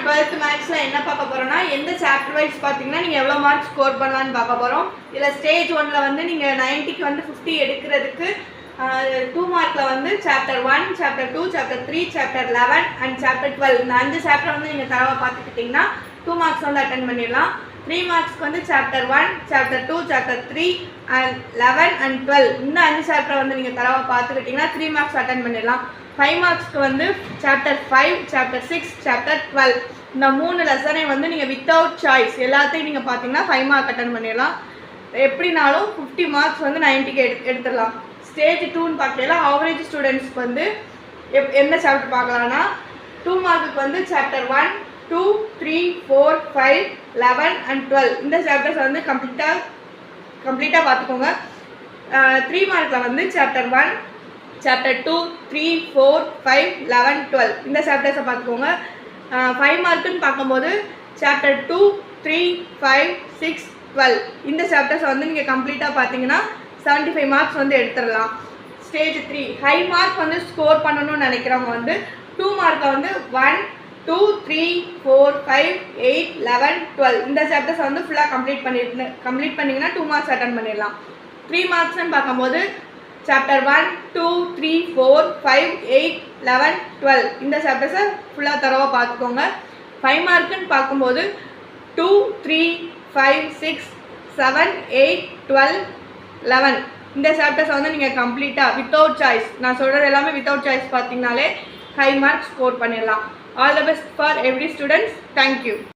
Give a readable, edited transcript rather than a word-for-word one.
12th மேக்ஸில் என்ன பார்க்க போகிறோம்னா எந்த சாப்டர் வைஸ் பார்த்தீங்கன்னா நீங்கள் எவ்வளோ மார்க் ஸ்கோர் பண்ணலான்னு பார்க்க போகிறோம். இதில் ஸ்டேஜ் 1ல் வந்து நீங்கள் 90க்கு வந்து 50 எடுக்கிறதுக்கு 2 மார்க்கில் வந்து chapter 1, chapter 2, chapter 3, chapter 11 and chapter 12 இந்த 5 சாப்டர் வந்து நீங்கள் தரவாக பார்த்துக்கிட்டிங்கன்னா 2 மார்க்ஸ் வந்து அட்டன் பண்ணிடலாம். 3 மார்க்ஸ்க்கு வந்து chapter 1, chapter 2, chapter 3 and 11 and 12 இந்த 5 சாப்டர் வந்து நீங்கள் தரவாக பார்த்துக்கிட்டிங்கன்னா 3 மார்க்ஸ் அட்டன் பண்ணிடலாம். 5 மார்க்ஸ்க்கு வந்து சாப்டர் 5, சாப்டர் 6, சாப்டர் 12 இந்த 3 லெசனை வந்து நீங்கள் வித்தவுட் சாய்ஸ் எல்லாத்தையும் நீங்கள் பார்த்தீங்கன்னா 5 மார்க் அட்டன் பண்ணிடலாம். எப்படினாலும் 50 மார்க்ஸ் வந்து 90க்கு எடுத்துடலாம். ஸ்டேஜ் 2ன்னு பார்க்கலாம். ஆவரேஜ் ஸ்டூடெண்ட்ஸ்க்கு வந்து என்ன சாப்டர் பார்க்கலாம்னா 2 மார்க்குக்கு வந்து சாப்டர் 1, 2, 3, 4, 5, 11 அண்ட் 12 இந்த சாப்டர்ஸ் வந்து கம்ப்ளீட்டாக பார்த்துக்கோங்க. 3 மார்க்கில் வந்து சாப்டர் 1, சாப்டர் 2, 3, 4, 5, 11, 12 இந்த சாப்டர்ஸை பார்த்துக்கோங்க. 5 மார்க்குன்னு பார்க்கும்போது சாப்டர் 2, 3, 5, 6, 12 இந்த சாப்டர்ஸை வந்து நீங்கள் கம்ப்ளீட்டாக பார்த்தீங்கன்னா 75 மார்க்ஸ் வந்து எடுத்துடலாம். ஸ்டேஜ் 3 ஹை மார்க் வந்து ஸ்கோர் பண்ணணும்னு நினைக்கிறவங்க வந்து 2 மார்க்கை வந்து 1, 2, 3, 4, 5, 8, 11, 12 இந்த சாப்டர்ஸை வந்து ஃபுல்லாக கம்ப்ளீட் பண்ணிங்கன்னா 2 மார்க்ஸ் அட்டன் பண்ணிடலாம். 3 மார்க்ஸ்ன்னு பார்க்கும்போது சாப்டர் 1, 2, 3, 4, 5, 8, 11, 12 இந்த சாப்டர்ஸை ஃபுல்லாக தரவாக பார்த்துக்கோங்க. 5 மார்க்குன்னு பார்க்கும்போது 2, 3, 5, 6, 7, 8, 12, 11 இந்த சாப்டர்ஸை வந்து நீங்கள் கம்ப்ளீட்டாக வித்தவுட் சாய்ஸ் நான் சொல்கிறது எல்லாமே வித்தவுட் சாய்ஸ் பார்த்தீங்கனாலே ஹை மார்க்ஸ் ஸ்கோர் பண்ணிடலாம். All the best for every students. Thank you.